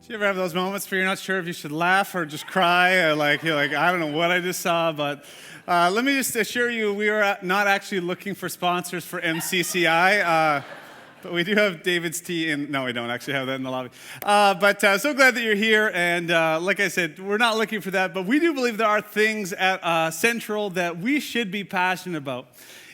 Do you ever have those moments where you're not sure if you should laugh or just cry? Or you're like, I don't know what I just saw, but let me just assure you, we are not actually looking for sponsors for MCCI. But we do have David's Tea in. No, we don't actually have that in the lobby. But so glad that you're here. And like I said, we're not looking for that. But we do believe there are things at Central that we should be passionate about.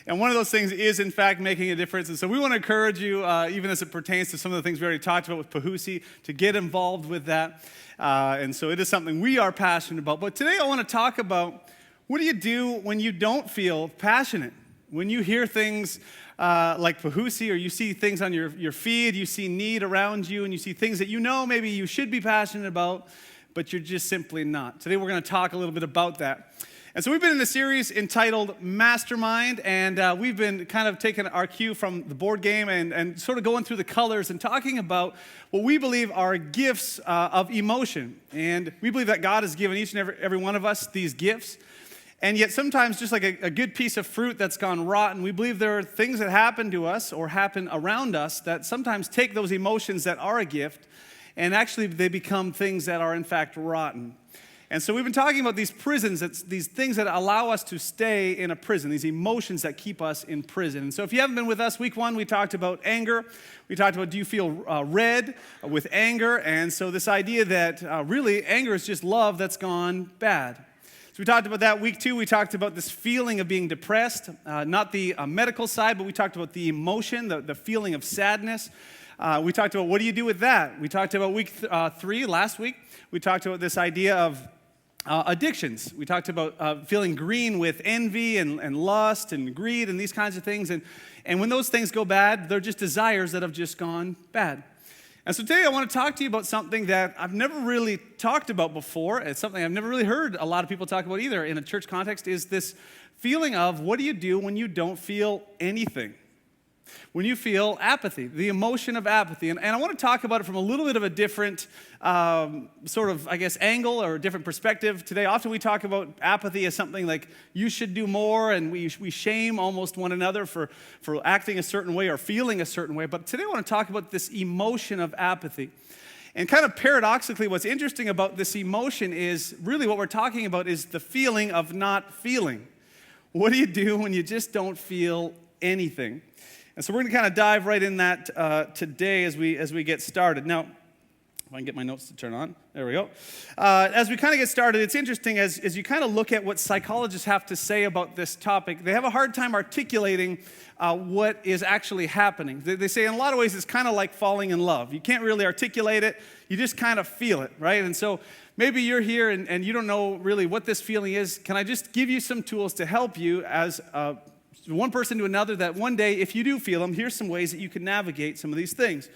And one of those things is, in fact, making a difference. And so we want to encourage you, even as it pertains to some of the things we already talked about with Pahusi, to get involved with that. And so it is something we are passionate about. But today I want to talk about, what do you do when you don't feel passionate? When you hear things like Pahusi, or you see things on your feed, you see need around you, and you see things that you know maybe you should be passionate about, but you're just simply not. Today we're going to talk a little bit about that. And so we've been in a series entitled Mastermind, and we've been kind of taking our cue from the board game and sort of going through the colors and talking about what we believe are gifts of emotion. And we believe that God has given each and every one of us these gifts. And yet sometimes, just like a good piece of fruit that's gone rotten, we believe there are things that happen to us or happen around us that sometimes take those emotions that are a gift, and actually they become things that are in fact rotten. And so we've been talking about these prisons, these things that allow us to stay in a prison, these emotions that keep us in prison. And so if you haven't been with us, week one, we talked about anger. We talked about, do you feel red with anger? And so this idea that really anger is just love that's gone bad. So we talked about that. Week two, we talked about this feeling of being depressed, not the medical side, but we talked about the emotion, the feeling of sadness. We talked about, what do you do with that? We talked about week three, last week. We talked about this idea of addictions. We talked about feeling green with envy and lust and greed and these kinds of things. And when those things go bad, they're just desires that have just gone bad. And so today I want to talk to you about something that I've never really talked about before. It's something I've never really heard a lot of people talk about either in a church context, is this feeling of, what do you do when you don't feel anything? When you feel apathy, the emotion of apathy. And I want to talk about it from a little bit of a different sort of, I guess, angle or a different perspective today. Often we talk about apathy as something like you should do more, and we shame almost one another for acting a certain way or feeling a certain way. But today I want to talk about this emotion of apathy. And kind of paradoxically, what's interesting about this emotion is really what we're talking about is the feeling of not feeling. What do you do when you just don't feel anything? And so we're going to kind of dive right in that today as we get started. Now, if I can get my notes to turn on. There we go. As we kind of get started, it's interesting as you kind of look at what psychologists have to say about this topic. They have a hard time articulating what is actually happening. They say in a lot of ways it's kind of like falling in love. You can't really articulate it. You just kind of feel it, right? And so maybe you're here and you don't know really what this feeling is. Can I just give you some tools to help you as one person to another, that one day, if you do feel them, here's some ways that you can navigate some of these things.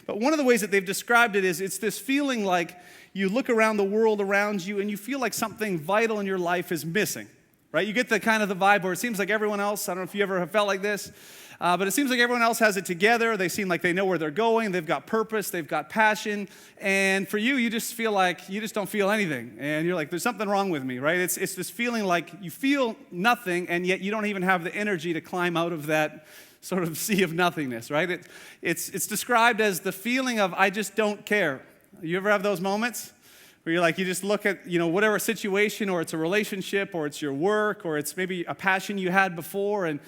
But one of the ways that they've described it is it's this feeling like you look around the world around you and you feel like something vital in your life is missing, right? You get the kind of the vibe where it seems like everyone else, I don't know if you ever have felt like this, but it seems like everyone else has it together. They seem like they know where they're going. They've got purpose. They've got passion. And for you, you just feel like you just don't feel anything. And you're like, there's something wrong with me, right? It's this feeling like you feel nothing, and yet you don't even have the energy to climb out of that sort of sea of nothingness, right? It's described as the feeling of, I just don't care. You ever have those moments where you're like, you just look at, whatever situation, or it's a relationship, or it's your work, or it's maybe a passion you had before, and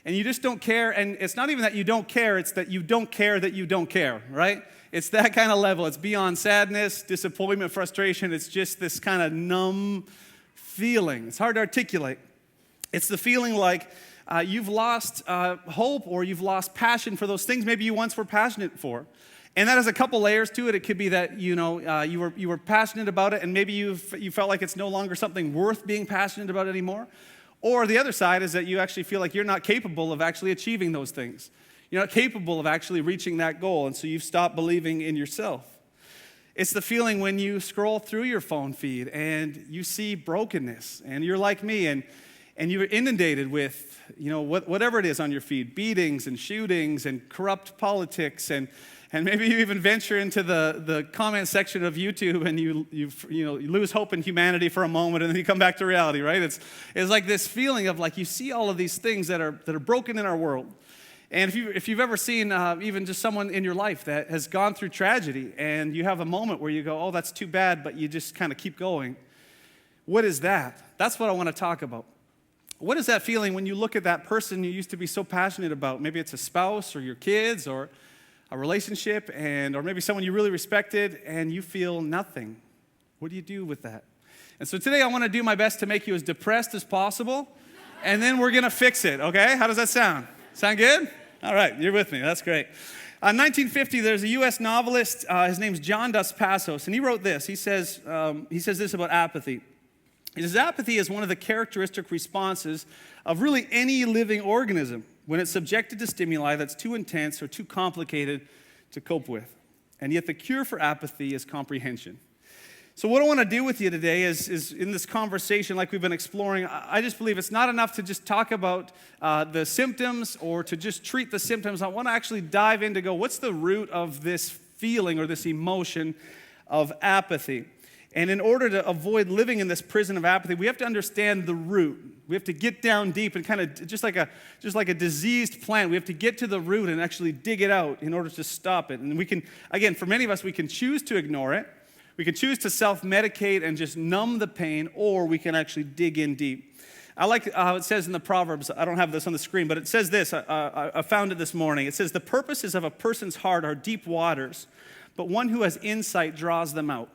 you just don't care. And it's not even that you don't care, it's that you don't care that you don't care, right? It's that kind of level. It's beyond sadness, disappointment, frustration. It's just this kind of numb feeling. It's hard to articulate. It's the feeling like you've lost hope, or you've lost passion for those things maybe you once were passionate for. And that has a couple layers to it. It could be that, you were passionate about it, and maybe you felt like it's no longer something worth being passionate about anymore. Or the other side is that you actually feel like you're not capable of actually achieving those things. You're not capable of actually reaching that goal, and so you've stopped believing in yourself. It's the feeling when you scroll through your phone feed and you see brokenness, and you're like me, and you're inundated with, whatever it is on your feed, beatings and shootings and corrupt politics, and maybe you even venture into the comment section of YouTube and you lose hope in humanity for a moment, and then you come back to reality, right? It's like this feeling of like you see all of these things that are broken in our world, And if you've ever seen even just someone in your life that has gone through tragedy and you have a moment where you go, oh, that's too bad, but you just kind of keep going. What is that? That's what I want to talk about. What is that feeling when you look at that person you used to be so passionate about? Maybe it's a spouse or your kids or a relationship or maybe someone you really respected and you feel nothing. What do you do with that? And so today I want to do my best to make you as depressed as possible, and then we're going to fix it, okay? How does that sound? Sound good? All right, you're with me. That's great. In 1950, there's a U.S. novelist. His name's John Dos Passos, and he wrote this. He says this about apathy. He says, apathy is one of the characteristic responses of really any living organism when it's subjected to stimuli that's too intense or too complicated to cope with. And yet the cure for apathy is comprehension. So what I want to do with you today is in this conversation, like we've been exploring, I just believe it's not enough to just talk about the symptoms or to just treat the symptoms. I want to actually dive in to go, what's the root of this feeling or this emotion of apathy? And in order to avoid living in this prison of apathy, we have to understand the root. We have to get down deep and kind of just like a diseased plant. We have to get to the root and actually dig it out in order to stop it. And we can, again, for many of us, we can choose to ignore it. We can choose to self-medicate and just numb the pain, or we can actually dig in deep. I like how it says in the Proverbs, I don't have this on the screen, but it says this, I found it this morning. It says, the purposes of a person's heart are deep waters, but one who has insight draws them out.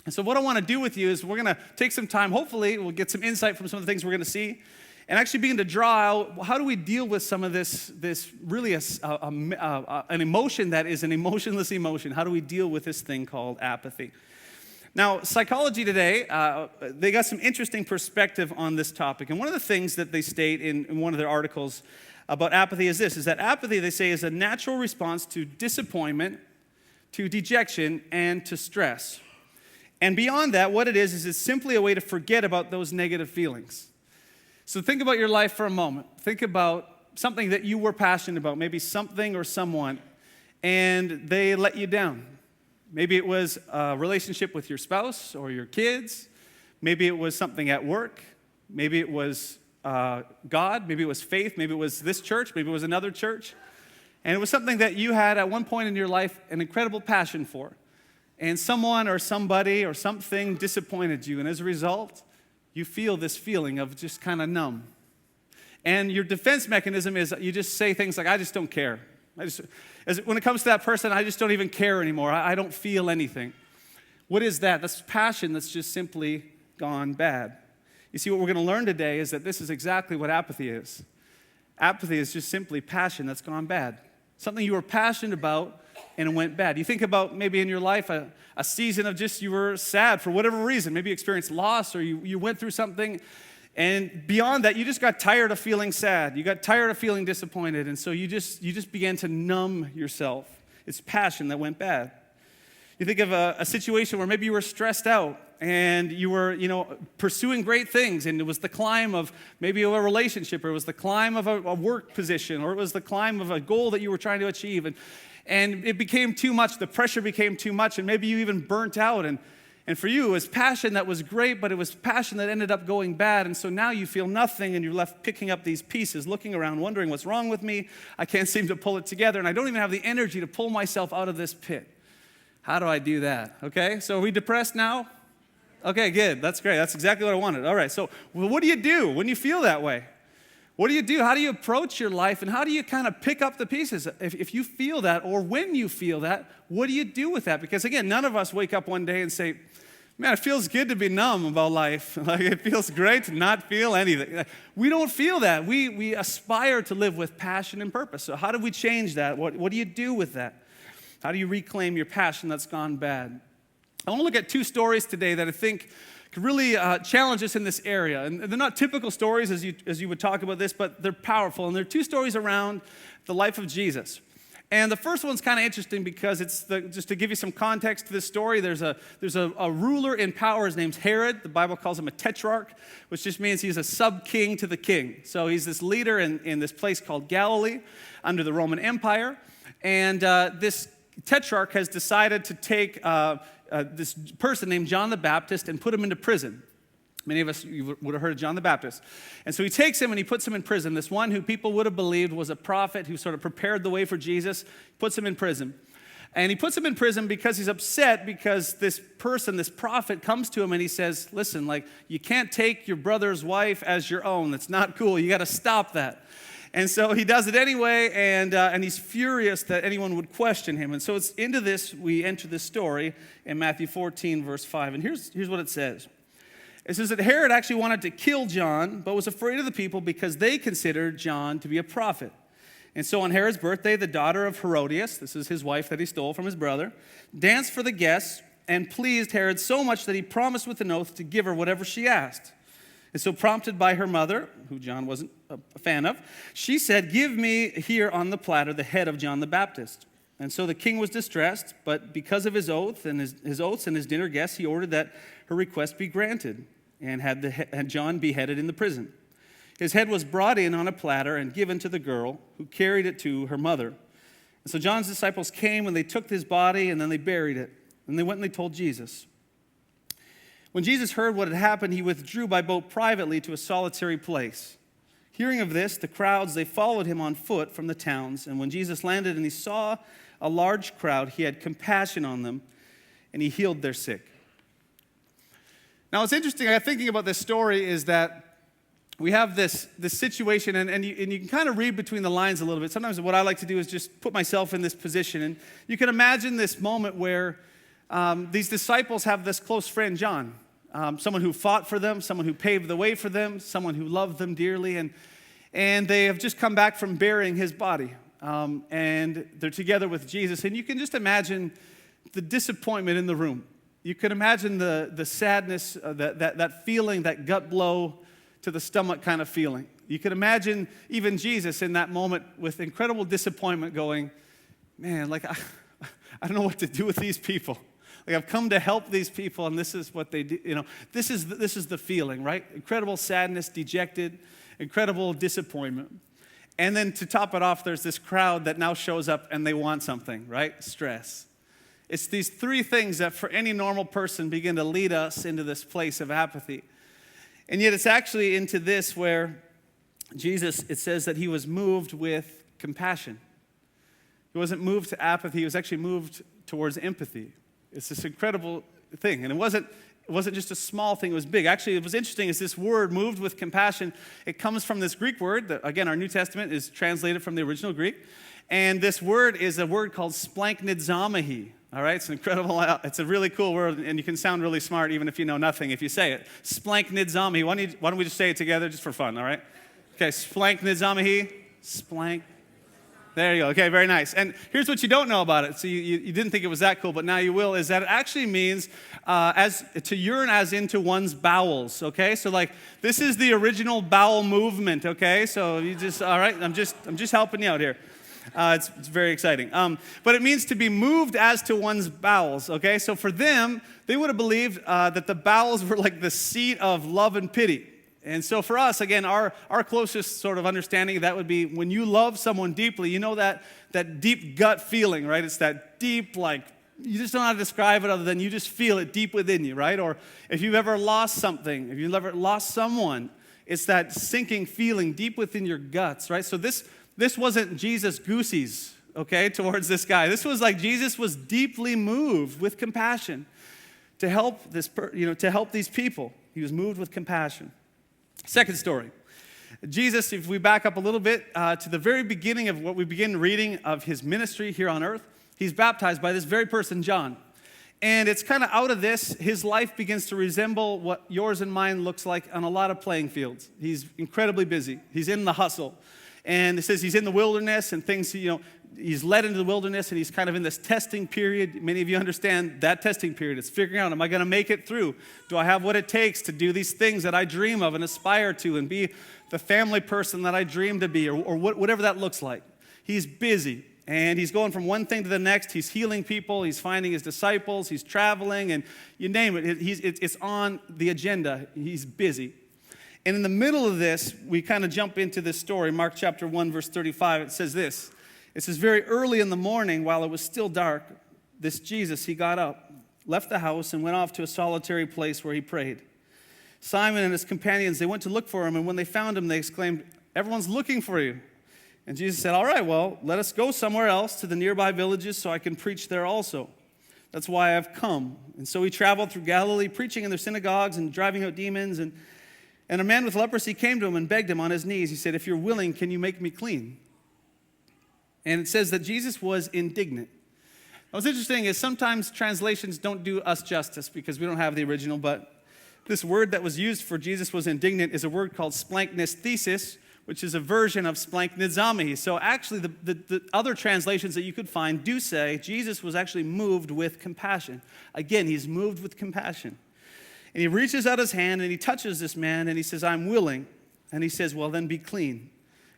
And so what I want to do with you is we're going to take some time, hopefully we'll get some insight from some of the things we're going to see, and actually begin to draw out, how do we deal with some of this really an emotion that is an emotionless emotion? How do we deal with this thing called apathy? Now, psychology today, they got some interesting perspective on this topic. And one of the things that they state in one of their articles about apathy is this, is that apathy, they say, is a natural response to disappointment, to dejection, and to stress. And beyond that, what it is it's simply a way to forget about those negative feelings. So think about your life for a moment. Think about something that you were passionate about, maybe something or someone, and they let you down. Maybe it was a relationship with your spouse or your kids. Maybe it was something at work. Maybe it was God. Maybe it was faith. Maybe it was this church. Maybe it was another church. And it was something that you had at one point in your life an incredible passion for. And someone or somebody or something disappointed you. And as a result, you feel this feeling of just kind of numb. And your defense mechanism is you just say things like, I just don't care. When it comes to that person, I just don't even care anymore. I don't feel anything. What is that? That's passion that's just simply gone bad. You see, what we're going to learn today is that this is exactly what apathy is. Apathy is just simply passion that's gone bad. Something you were passionate about and it went bad. You think about maybe in your life a season of just you were sad for whatever reason. Maybe you experienced loss or you went through something. And beyond that, you just got tired of feeling sad. You got tired of feeling disappointed. And so you just began to numb yourself. It's passion that went bad. You think of a situation where maybe you were stressed out and you were, pursuing great things, and it was the climb of maybe a relationship, or it was the climb of a work position, or it was the climb of a goal that you were trying to achieve. And it became too much. The pressure became too much, and maybe you even burnt out. And for you, it was passion that was great, but it was passion that ended up going bad. And so now you feel nothing, and you're left picking up these pieces, looking around, wondering what's wrong with me. I can't seem to pull it together, and I don't even have the energy to pull myself out of this pit. How do I do that? Okay, so are we depressed now? Okay, good. That's great. That's exactly what I wanted. All right, so what do you do when you feel that way? What do you do? How do you approach your life, and how do you kind of pick up the pieces? If you feel that, or when you feel that, what do you do with that? Because again, none of us wake up one day and say, man, it feels good to be numb about life. Like, it feels great to not feel anything. We don't feel that. We aspire to live with passion and purpose. So how do we change that? What do you do with that? How do you reclaim your passion that's gone bad? I want to look at two stories today that I think could really challenge us in this area. And they're not typical stories as you would talk about this, but they're powerful. And they're two stories around the life of Jesus. And the first one's kind of interesting because just to give you some context to this story, there's a ruler in power. His name's Herod. The Bible calls him a tetrarch, which just means he's a sub-king to the king. So he's this leader in this place called Galilee under the Roman Empire. And this tetrarch has decided to take this person named John the Baptist and put him into prison. Many of us you would have heard of John the Baptist. And so he takes him and he puts him in prison. This one who people would have believed was a prophet who sort of prepared the way for Jesus, puts him in prison. And he puts him in prison because he's upset because this person, this prophet, comes to him and he says, listen, like, you can't take your brother's wife as your own. That's not cool. You got to stop that. And so he does it anyway, and he's furious that anyone would question him. And so it's into this, we enter this story in Matthew 14, verse 5. And here's what it says. It says that Herod actually wanted to kill John, but was afraid of the people because they considered John to be a prophet. And so on Herod's birthday, the daughter of Herodias, this is his wife that he stole from his brother, danced for the guests and pleased Herod so much that he promised with an oath to give her whatever she asked. And so prompted by her mother, who John wasn't a fan of, she said, give me here on the platter the head of John the Baptist. And so the king was distressed, but because of his oath and his oaths and his dinner guests, he ordered that her request be granted and had John beheaded in the prison. His head was brought in on a platter and given to the girl, who carried it to her mother. And so John's disciples came and they took his body and then they buried it. And they went and they told Jesus. When Jesus heard what had happened, he withdrew by boat privately to a solitary place. Hearing of this, the crowds, they followed him on foot from the towns. And when Jesus landed and he saw a large crowd, he had compassion on them and he healed their sick. Now, what's interesting, I'm thinking about this story, is that we have this situation, and you can kind of read between the lines a little bit. Sometimes what I like to do is just put myself in this position. And you can imagine this moment where these disciples have this close friend, John, someone who fought for them, someone who paved the way for them, someone who loved them dearly. And they have just come back from burying his body. And they're together with Jesus. And you can just imagine the disappointment in the room. You can imagine the sadness, that feeling, that gut blow to the stomach kind of feeling. You can imagine even Jesus in that moment with incredible disappointment going, man, like, I don't know what to do with these people. Like, I've come to help these people, and this is what they do. You know, this is the feeling, right? Incredible sadness, dejected, incredible disappointment. And then to top it off, there's this crowd that now shows up and they want something, right? Stress. It's these three things that for any normal person begin to lead us into this place of apathy. And yet it's actually into this where Jesus, it says that he was moved with compassion. He wasn't moved to apathy, he was actually moved towards empathy. It's this incredible thing. And it wasn't just a small thing, it was big. Actually, it was interesting is this word, moved with compassion, it comes from this Greek word that, again, our New Testament is translated from the original Greek. And this word is a word called splanchnizomai. All right, it's an incredible, it's a really cool word, and you can sound really smart even if you know nothing if you say it. Splanchnizomai. Why don't we just say it together just for fun, all right? Okay, splanchnizomai. Splank. There you go. Okay, very nice. And here's what you don't know about it. So you didn't think it was that cool, but now you will, is that it actually means as to urine as into one's bowels, okay? So like, this is the original bowel movement, okay? So you just, all right, I'm just helping you out here. It's very exciting. But it means to be moved as to one's bowels, okay? So for them, they would have believed that the bowels were like the seat of love and pity. And so for us, again, our closest sort of understanding of that would be when you love someone deeply, you know that deep gut feeling, right? It's that deep, like, you just don't know how to describe it other than you just feel it deep within you, right? Or if you've ever lost something, if you've ever lost someone, it's that sinking feeling deep within your guts, right? So this wasn't Jesus goosies, okay, towards this guy. This was like Jesus was deeply moved with compassion to help to help these people. He was moved with compassion. Second story. Jesus, if we back up a little bit to the very beginning of what we begin reading of his ministry here on earth, he's baptized by this very person, John. And it's kind of out of this, his life begins to resemble what yours and mine looks like on a lot of playing fields. He's incredibly busy. He's in the hustle. And it says he's in the wilderness and things, he's led into the wilderness and he's kind of in this testing period. Many of you understand that testing period. It's figuring out, am I going to make it through? Do I have what it takes to do these things that I dream of and aspire to and be the family person that I dream to be or whatever that looks like? He's busy and he's going from one thing to the next. He's healing people. He's finding his disciples. He's traveling and you name it. It's on the agenda. He's busy. And in the middle of this, we kind of jump into this story. Mark chapter 1, verse 35, it says this. It says, very early in the morning, while it was still dark, this Jesus, he got up, left the house, and went off to a solitary place where he prayed. Simon and his companions, they went to look for him, and when they found him, they exclaimed, "Everyone's looking for you." And Jesus said, "All right, well, let us go somewhere else to the nearby villages so I can preach there also. That's why I've come." And so he traveled through Galilee, preaching in their synagogues and driving out demons. And a man with leprosy came to him and begged him on his knees. He said, "If you're willing, can you make me clean?" And it says that Jesus was indignant. Now, what's interesting is sometimes translations don't do us justice because we don't have the original, but this word that was used for Jesus was indignant is a word called splanknesthesis, which is a version of splanknizami. So actually, the other translations that you could find do say Jesus was actually moved with compassion. Again, he's moved with compassion. And he reaches out his hand and he touches this man and he says, "I'm willing." And he says, "Well, then be clean."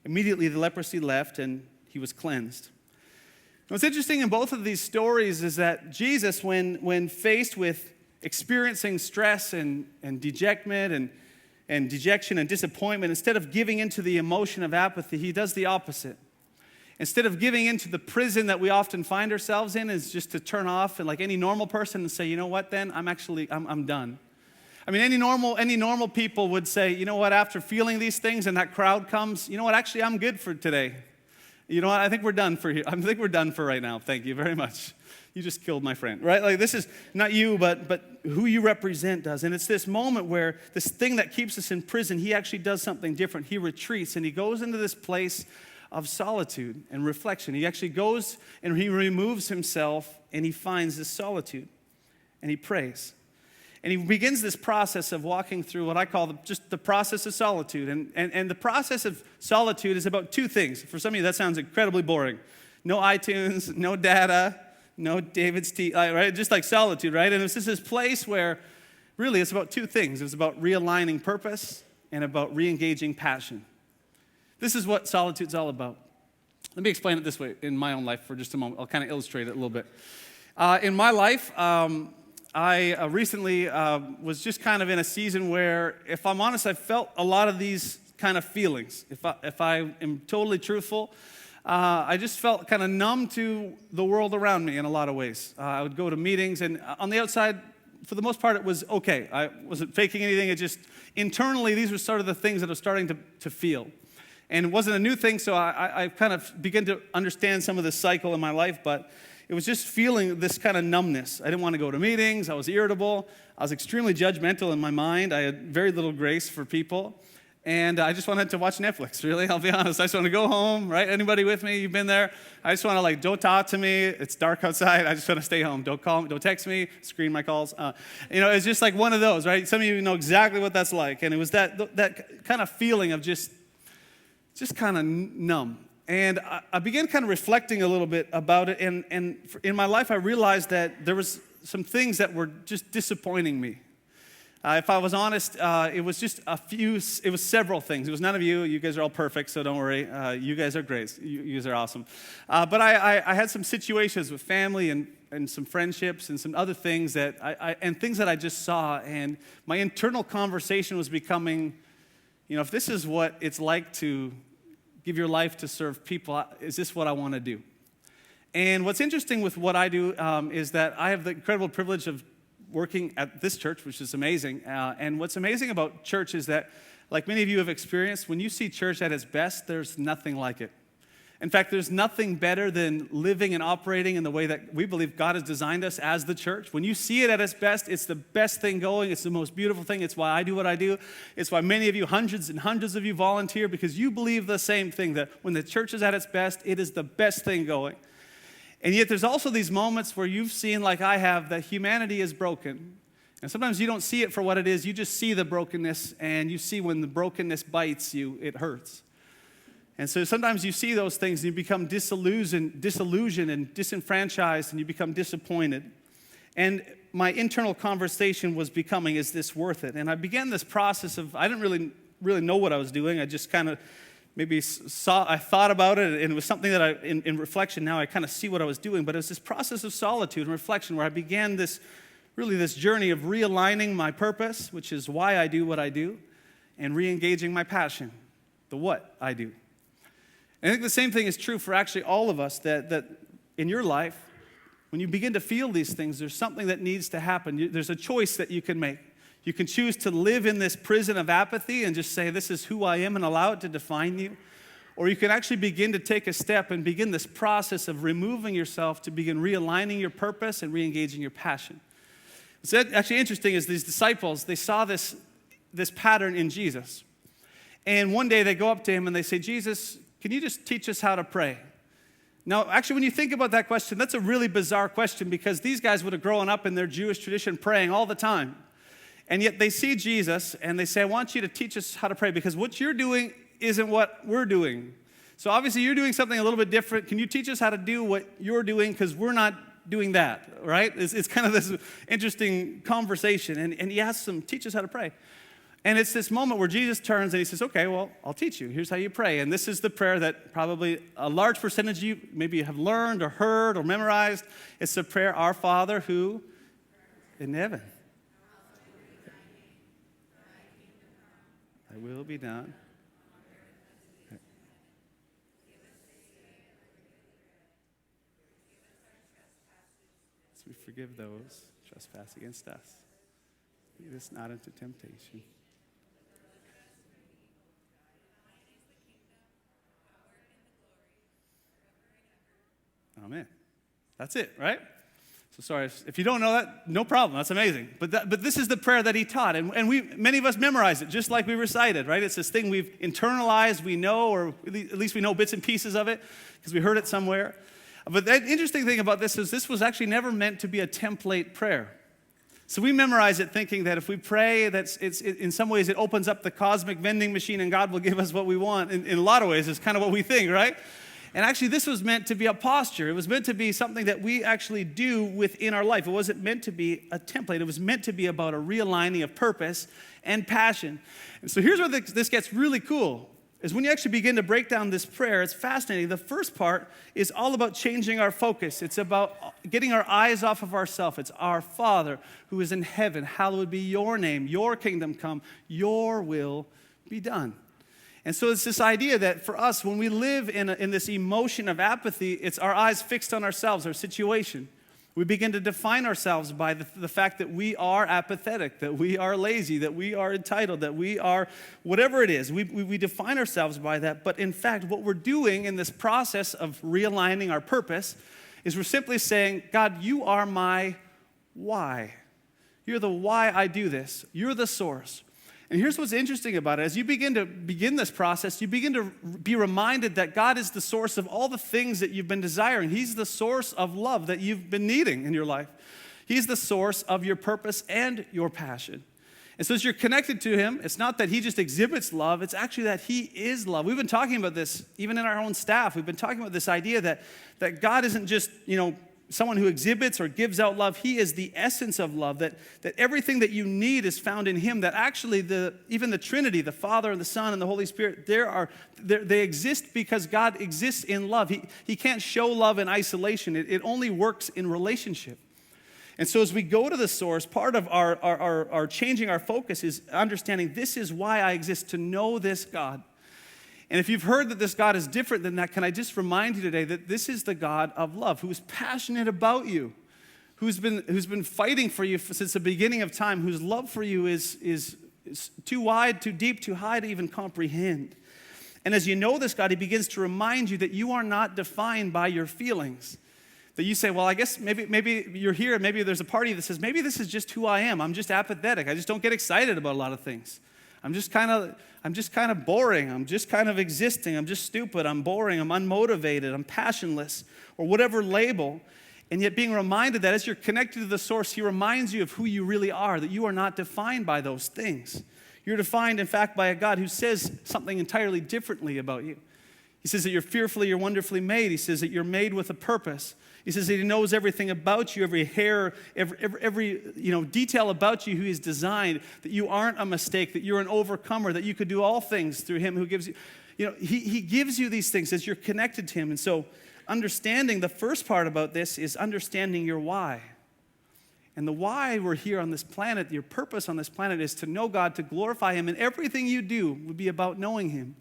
Immediately the leprosy left and he was cleansed. What's interesting in both of these stories is that Jesus, when faced with experiencing stress and dejectment and dejection and disappointment, instead of giving into the emotion of apathy, he does the opposite. Instead of giving into the prison that we often find ourselves in, is just to turn off and like any normal person and say, "You know what, then I'm done." I mean, any normal people would say, "You know what, after feeling these things and that crowd comes, you know what, actually I'm good for today. You know what, I think we're done for here. I think we're done for right now. Thank you very much. You just killed my friend," right? Like this is not you, but who you represent does. And it's this moment where this thing that keeps us in prison, he actually does something different. He retreats and he goes into this place of solitude and reflection. He actually goes and he removes himself and he finds this solitude and he prays. And he begins this process of walking through what I call just the process of solitude. And the process of solitude is about two things. For some of you, that sounds incredibly boring. No iTunes, no data, no David's tea, right? Just like solitude, right? And it's just this place where really it's about two things. It's about realigning purpose and about re-engaging passion. This is what solitude's all about. Let me explain it this way in my own life for just a moment. I'll kind of illustrate it a little bit. In my life, I recently was just kind of in a season where, if I'm honest, I felt a lot of these kind of feelings. If I am totally truthful, I just felt kind of numb to the world around me in a lot of ways. I would go to meetings, and on the outside, for the most part, it was okay. I wasn't faking anything. It just, internally, these were sort of the things that I was starting to feel. And it wasn't a new thing, so I kind of began to understand some of this cycle in my life, but it was just feeling this kind of numbness. I didn't want to go to meetings. I was irritable. I was extremely judgmental in my mind. I had very little grace for people. And I just wanted to watch Netflix, really. I'll be honest. I just want to go home, right? Anybody with me? You've been there? I just want to, don't talk to me. It's dark outside. I just want to stay home. Don't call me. Don't text me. Screen my calls. It's just like one of those, right? Some of you know exactly what that's like. And it was that kind of feeling of just kind of numb. And I began kind of reflecting a little bit about it. And in my life, I realized that there was some things that were just disappointing me. If I was honest, it was just it was several things. It was none of you. You guys are all perfect, so don't worry. You guys are great. You guys are awesome. But I had some situations with family and some friendships and some other things and things that I just saw. And my internal conversation was becoming, if this is what it's like to give your life to serve people, is this what I want to do? And what's interesting with what I do is that I have the incredible privilege of working at this church, which is amazing. And what's amazing about church is that, like many of you have experienced, when you see church at its best, there's nothing like it. In fact, there's nothing better than living and operating in the way that we believe God has designed us as the church. When you see it at its best, it's the best thing going. It's the most beautiful thing. It's why I do what I do. It's why many of you, hundreds and hundreds of you volunteer, because you believe the same thing, that when the church is at its best, it is the best thing going. And yet there's also these moments where you've seen, like I have, that humanity is broken. And sometimes you don't see it for what it is. You just see the brokenness, and you see when the brokenness bites you, it hurts. And so sometimes you see those things and you become disillusioned and disenfranchised, and you become disappointed. And my internal conversation was becoming, is this worth it? And I began this process of, I didn't really know what I was doing. I just kind of maybe I thought about it, and it was something that in reflection now, I kind of see what I was doing. But it was this process of solitude and reflection where I began this journey of realigning my purpose, which is why I do what I do, and re-engaging my passion, the what I do. And I think the same thing is true for actually all of us, that in your life, when you begin to feel these things, there's something that needs to happen. There's a choice that you can make. You can choose to live in this prison of apathy and just say, this is who I am, and allow it to define you. Or you can actually begin to take a step and begin this process of removing yourself to begin realigning your purpose and re-engaging your passion. What's actually interesting is these disciples, they saw this pattern in Jesus. And one day they go up to him and they say, Jesus, can you just teach us how to pray? Now, actually, when you think about that question, that's a really bizarre question, because these guys would have grown up in their Jewish tradition praying all the time. And yet they see Jesus and they say, I want you to teach us how to pray, because what you're doing isn't what we're doing. So obviously you're doing something a little bit different. Can you teach us how to do what you're doing, because we're not doing that, right? It's kind of this interesting conversation. And he asks them, teach us how to pray. And it's this moment where Jesus turns and he says, okay, well, I'll teach you. Here's how you pray. And this is the prayer that probably a large percentage of you maybe have learned or heard or memorized. It's the prayer, Our Father who in heaven. Thy will be done. As we forgive those trespass against us. Lead us not into temptation. Amen. That's it, right? So sorry, if you don't know that, no problem. That's amazing. But this is the prayer that he taught. And many of us memorize it, just like we recited, right? It's this thing we've internalized, we know, or at least we know bits and pieces of it, because we heard it somewhere. But the interesting thing about this is this was actually never meant to be a template prayer. So we memorize it thinking that if we pray, in some ways it opens up the cosmic vending machine and God will give us what we want. In a lot of ways, it's kind of what we think, right? And actually, this was meant to be a posture. It was meant to be something that we actually do within our life. It wasn't meant to be a template. It was meant to be about a realigning of purpose and passion. And so here's where this gets really cool, is when you actually begin to break down this prayer, it's fascinating. The first part is all about changing our focus. It's about getting our eyes off of ourselves. It's Our Father who is in heaven. Hallowed be your name. Your kingdom come. Your will be done. And so it's this idea that for us, when we live in this emotion of apathy, it's our eyes fixed on ourselves, our situation. We begin to define ourselves by the fact that we are apathetic, that we are lazy, that we are entitled, that we are whatever it is. We define ourselves by that. But in fact, what we're doing in this process of realigning our purpose is we're simply saying, God, you are my why. You're the why I do this. You're the source. And here's what's interesting about it. As you begin this process, you begin to be reminded that God is the source of all the things that you've been desiring. He's the source of love that you've been needing in your life. He's the source of your purpose and your passion. And so as you're connected to him, it's not that he just exhibits love, it's actually that he is love. We've been talking about this, even in our own staff. We've been talking about this idea that God isn't just, someone who exhibits or gives out love. He is the essence of love, that everything that you need is found in him, that actually even the Trinity, the Father and the Son and the Holy Spirit, they exist because God exists in love. He can't show love in isolation. It only works in relationship. And so as we go to the source, part of our changing our focus is understanding this is why I exist, to know this God. And if you've heard that this God is different than that, can I just remind you today that this is the God of love, who is passionate about you, who's been fighting for you since the beginning of time, whose love for you is too wide, too deep, too high to even comprehend. And as you know this God, he begins to remind you that you are not defined by your feelings. That you say, well, I guess maybe you're here, and maybe there's a party that says, maybe this is just who I am. I'm just apathetic. I just don't get excited about a lot of things. I'm just kind of boring. I'm just kind of existing. I'm just stupid. I'm boring. I'm unmotivated. I'm passionless, or whatever label. And yet being reminded that as you're connected to the source, he reminds you of who you really are, that you are not defined by those things. You're defined, in fact, by a God who says something entirely differently about you. He says that you're fearfully, you're wonderfully made. He says that you're made with a purpose. He says that he knows everything about you, every hair, every detail about you, who he's designed, that you aren't a mistake, that you're an overcomer, that you could do all things through him who gives you, he gives you these things as you're connected to him. And so understanding the first part about this is understanding your why. And the why we're here on this planet, your purpose on this planet is to know God, to glorify him, and everything you do would be about knowing him.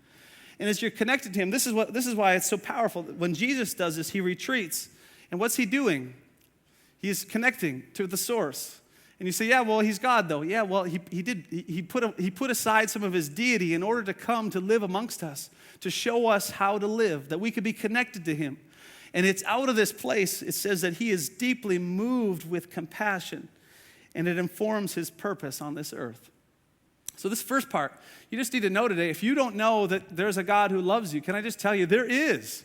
And as you're connected to him, this is why it's so powerful. When Jesus does this, he retreats. And what's he doing? He's connecting to the source. And you say, yeah, well, he's God, though. Yeah, well, he put aside some of his deity in order to come to live amongst us, to show us how to live, that we could be connected to him. And it's out of this place, it says that he is deeply moved with compassion, and it informs his purpose on this earth. So this first part, you just need to know today, if you don't know that there's a God who loves you, can I just tell you, there is.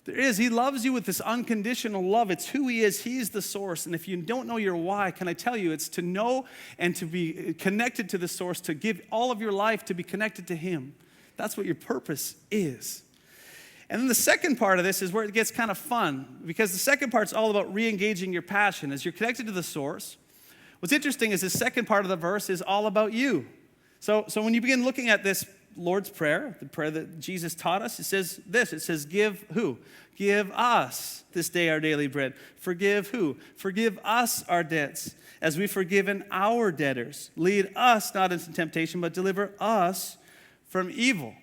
There is. He loves you with this unconditional love. It's who he is. He's the source. And if you don't know your why, can I tell you, it's to know and to be connected to the source, to give all of your life to be connected to him. That's what your purpose is. And then the second part of this is where it gets kind of fun, because the second part's all about re-engaging your passion. As you're connected to the source, what's interesting is the second part of the verse is all about you. So when you begin looking at this Lord's Prayer, the prayer that Jesus taught us, it says this. It says, give who? Give us this day our daily bread. Forgive who? Forgive us our debts as we've forgiven our debtors. Lead us not into temptation, but deliver us from evil.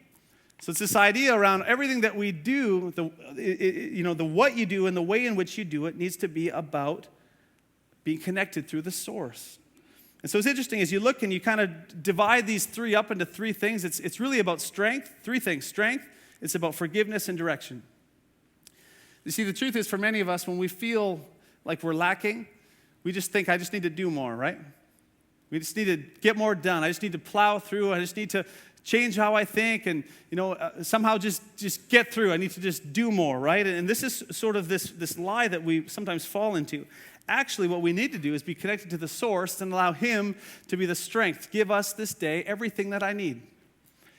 So it's this idea around everything that we do, the what you do and the way in which you do it needs to be about being connected through the source. And so it's interesting as you look and you kind of divide these three up into three things. It's really about strength, three things. Strength, it's about forgiveness and direction. You see, the truth is for many of us, when we feel like we're lacking, we just think, I just need to do more, right? We just need to get more done. I just need to plow through. I just need to change how I think and, somehow just get through. I need to just do more, right? And this is sort of this lie that we sometimes fall into. Actually, what we need to do is be connected to the source and allow him to be the strength. Give us this day everything that I need.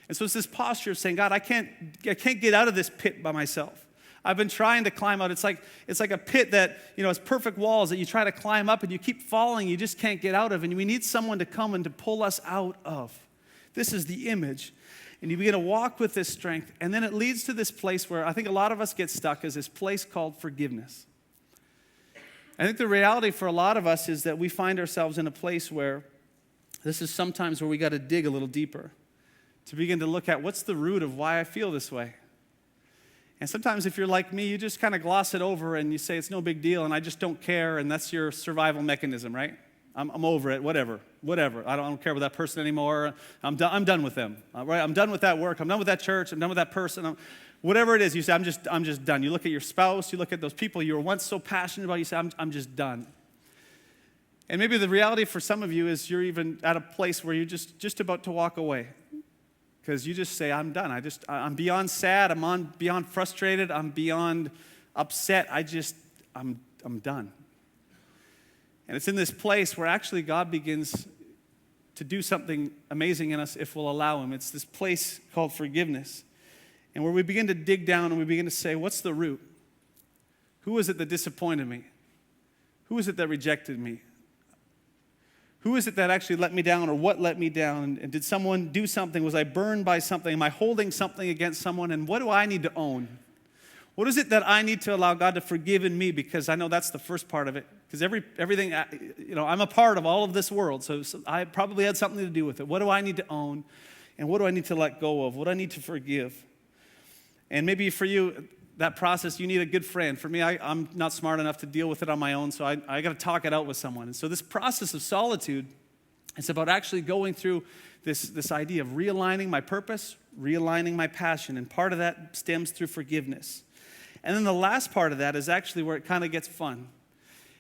And so it's this posture of saying, God, I can't get out of this pit by myself. I've been trying to climb out. It's like a pit that, has perfect walls that you try to climb up and you keep falling, you just can't get out of. And we need someone to come and to pull us out of. This is the image. And you begin to walk with this strength. And then it leads to this place where I think a lot of us get stuck, is this place called forgiveness. I think the reality for a lot of us is that we find ourselves in a place where this is sometimes where we got to dig a little deeper to begin to look at what's the root of why I feel this way. And sometimes if you're like me, you just kind of gloss it over and you say it's no big deal and I just don't care, and that's your survival mechanism, right? I'm over it, whatever. I don't care about that person anymore. I'm done with them, right? I'm done with that work. I'm done with that church. I'm done with that person. Whatever it is, you say, I'm just done. You look at your spouse, you look at those people you were once so passionate about, you say, I'm just done. And maybe the reality for some of you is you're even at a place where you're just about to walk away. Because you just say, I'm done. I'm beyond sad, beyond frustrated, I'm beyond upset. I'm done. And it's in this place where actually God begins to do something amazing in us if we'll allow him. It's this place called forgiveness. And where we begin to dig down and we begin to say, what's the root? Who is it that disappointed me? Who is it that rejected me? Who is it that actually let me down, or what let me down? And did someone do something? Was I burned by something? Am I holding something against someone? And what do I need to own? What is it that I need to allow God to forgive in me? Because I know that's the first part of it. Because everything, I'm a part of all of this world, so I probably had something to do with it. What do I need to own? And what do I need to let go of? What do I need to forgive? And maybe for you, that process, you need a good friend. For me, I'm not smart enough to deal with it on my own, so I got to talk it out with someone. And so this process of solitude, it's about actually going through this idea of realigning my purpose, realigning my passion, and part of that stems through forgiveness. And then the last part of that is actually where it kind of gets fun,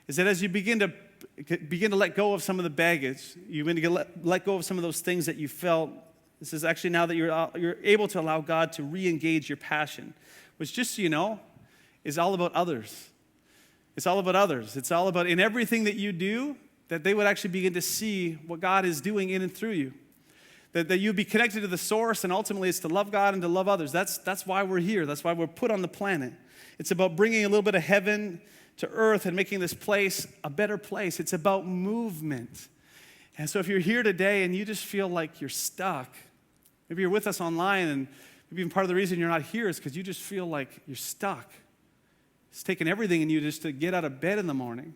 is that as you begin to let go of some of the baggage, you begin to let go of some of those things that you felt. This is actually now that you're able to allow God to re-engage your passion, which, just so you know, is all about others. It's all about others. It's all about, in everything that you do, that they would actually begin to see what God is doing in and through you. That you'd be connected to the source, and ultimately it's to love God and to love others. That's why we're here. That's why we're put on the planet. It's about bringing a little bit of heaven to earth and making this place a better place. It's about movement. And so if you're here today and you just feel like you're stuck, maybe you're with us online, and maybe even part of the reason you're not here is because you just feel like you're stuck. It's taken everything in you just to get out of bed in the morning.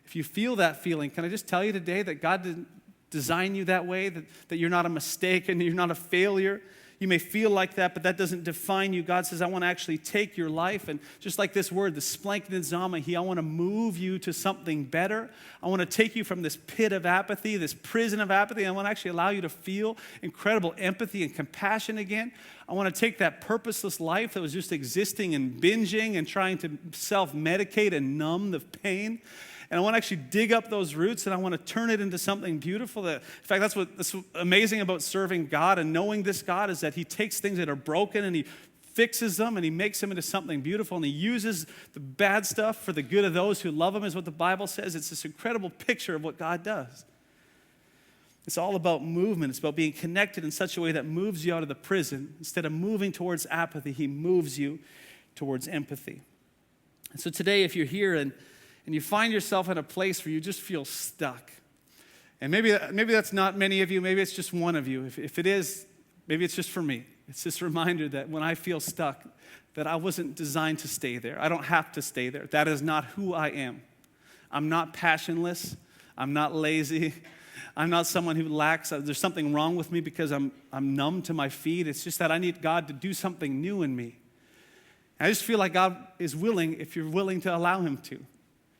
If you feel that feeling, can I just tell you today that God didn't design you that way, that you're not a mistake and you're not a failure. You may feel like that, but that doesn't define you. God says, I want to actually take your life, and just like this word, the splanknizama, I want to move you to something better. I want to take you from this pit of apathy, this prison of apathy. I want to actually allow you to feel incredible empathy and compassion again. I want to take that purposeless life that was just existing and binging and trying to self-medicate and numb the pain. And I want to actually dig up those roots, and I want to turn it into something beautiful. In fact, that's what's amazing about serving God and knowing this God is that he takes things that are broken and he fixes them and he makes them into something beautiful, and he uses the bad stuff for the good of those who love him, is what the Bible says. It's this incredible picture of what God does. It's all about movement. It's about being connected in such a way that moves you out of the prison. Instead of moving towards apathy, he moves you towards empathy. And so today, if you're here and you find yourself in a place where you just feel stuck, and maybe that's not many of you, maybe it's just one of you. If it is, maybe it's just for me. It's this reminder that when I feel stuck, that I wasn't designed to stay there. I don't have to stay there. That is not who I am. I'm not passionless. I'm not lazy. I'm not someone who lacks. There's something wrong with me because I'm numb to my feet. It's just that I need God to do something new in me. I just feel like God is willing if you're willing to allow him to.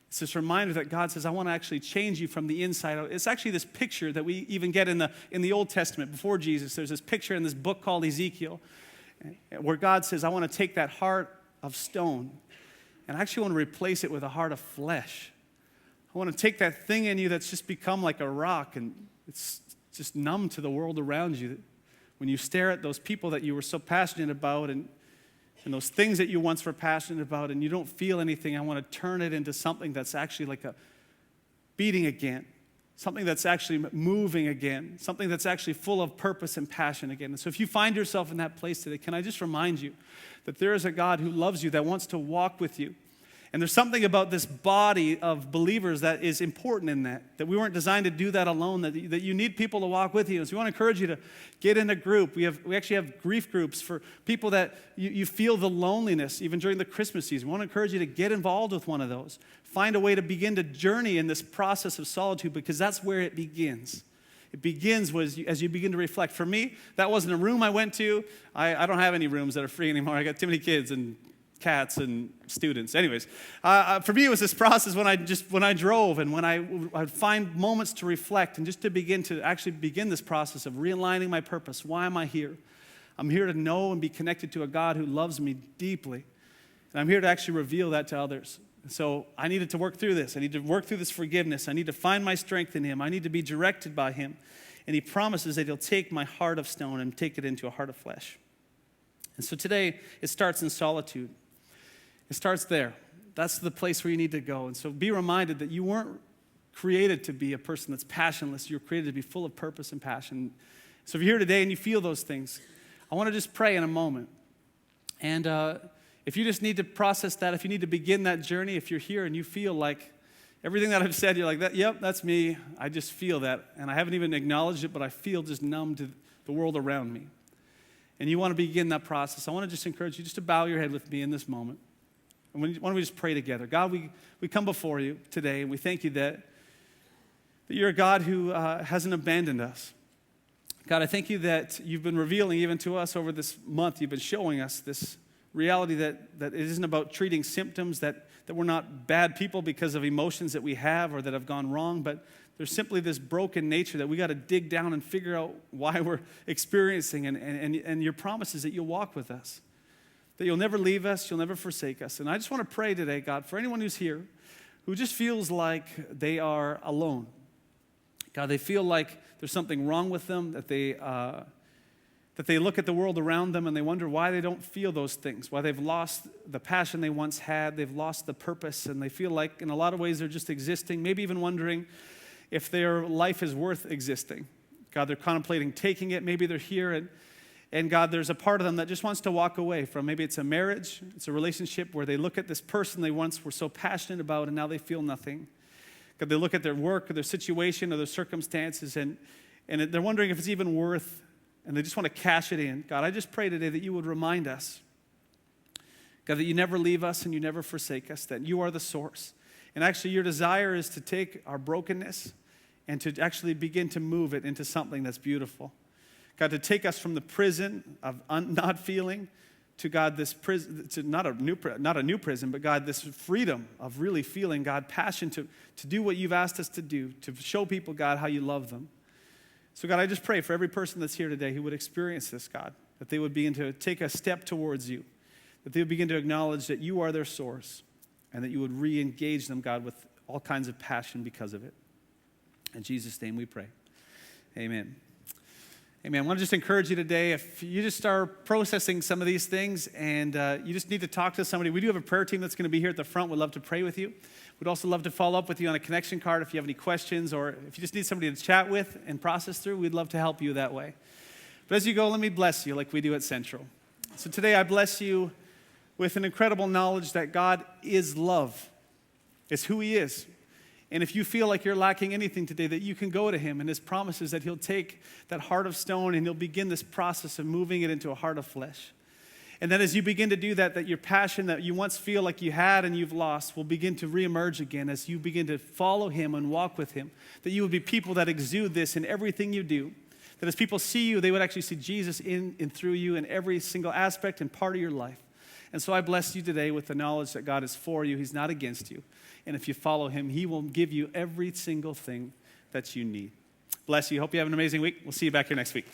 It's this reminder that God says, I want to actually change you from the inside out. It's actually this picture that we even get in the Old Testament before Jesus. There's this picture in this book called Ezekiel where God says, I want to take that heart of stone and I actually want to replace it with a heart of flesh. I want to take that thing in you that's just become like a rock and it's just numb to the world around you. When you stare at those people that you were so passionate about and those things that you once were passionate about and you don't feel anything, I want to turn it into something that's actually like a beating again, something that's actually moving again, something that's actually full of purpose and passion again. And so if you find yourself in that place today, can I just remind you that there is a God who loves you, that wants to walk with you. And there's something about this body of believers that is important in that we weren't designed to do that alone, that you need people to walk with you. So we want to encourage you to get in a group. We actually have grief groups for people that you feel the loneliness, even during the Christmas season. We want to encourage you to get involved with one of those. Find a way to begin to journey in this process of solitude, because that's where it begins. It begins as you begin to reflect. For me, that wasn't a room I went to. I don't have any rooms that are free anymore. I got too many kids and cats and students. Anyways, for me, it was this process when I drove and when I'd find moments to reflect and just to begin this process of realigning my purpose. Why am I here? I'm here to know and be connected to a God who loves me deeply. And I'm here to actually reveal that to others. So I needed to work through this. I need to work through this forgiveness. I need to find my strength in him. I need to be directed by him. And he promises that he'll take my heart of stone and take it into a heart of flesh. And so today, it starts in solitude. It starts there. That's the place where you need to go. And so be reminded that you weren't created to be a person that's passionless. You were created to be full of purpose and passion. So if you're here today and you feel those things, I want to just pray in a moment. And if you just need to process that, if you need to begin that journey, if you're here and you feel like everything that I've said, you're like, yep, that's me. I just feel that. And I haven't even acknowledged it, but I feel just numb to the world around me. And you want to begin that process. I want to just encourage you just to bow your head with me in this moment. And why don't we just pray together? God, we come before you today, and we thank you that you're a God who hasn't abandoned us. God, I thank you that you've been revealing even to us over this month, you've been showing us this reality that it isn't about treating symptoms, that we're not bad people because of emotions that we have or that have gone wrong, but there's simply this broken nature that we got to dig down and figure out why we're experiencing, and your promise is that you'll walk with us. That you'll never leave us, you'll never forsake us. And I just want to pray today, God, for anyone who's here who just feels like they are alone. God, they feel like there's something wrong with them, that they look at the world around them and they wonder why they don't feel those things, why they've lost the passion they once had, they've lost the purpose, and they feel like in a lot of ways they're just existing, maybe even wondering if their life is worth existing. God, they're contemplating taking it, maybe they're here and God, there's a part of them that just wants to walk away from, maybe it's a marriage, it's a relationship where they look at this person they once were so passionate about and now they feel nothing. God, they look at their work or their situation or their circumstances and they're wondering if it's even worth, and they just want to cash it in. God, I just pray today that you would remind us, God, that you never leave us and you never forsake us, that you are the source. And actually your desire is to take our brokenness and to actually begin to move it into something that's beautiful. God, to take us from the prison of not feeling to God, this prison, to not a new prison, but God, this freedom of really feeling, God, passion to do what you've asked us to do, to show people, God, how you love them. So God, I just pray for every person that's here today who would experience this, God, that they would begin to take a step towards you, that they would begin to acknowledge that you are their source, and that you would re-engage them, God, with all kinds of passion because of it. In Jesus' name we pray. Amen. Amen. I want to just encourage you today, if you just start processing some of these things and you just need to talk to somebody, we do have a prayer team that's going to be here at the front. We'd love to pray with you. We'd also love to follow up with you on a connection card if you have any questions, or if you just need somebody to chat with and process through, we'd love to help you that way. But as you go, let me bless you like we do at Central. So today I bless you with an incredible knowledge that God is love. It's who he is. And if you feel like you're lacking anything today, that you can go to him, and his promise is that he'll take that heart of stone and he'll begin this process of moving it into a heart of flesh. And then as you begin to do that, that your passion that you once feel like you had and you've lost will begin to reemerge again as you begin to follow him and walk with him. That you would be people that exude this in everything you do. That as people see you, they would actually see Jesus in and through you in every single aspect and part of your life. And so I bless you today with the knowledge that God is for you. He's not against you. And if you follow him, he will give you every single thing that you need. Bless you. Hope you have an amazing week. We'll see you back here next week.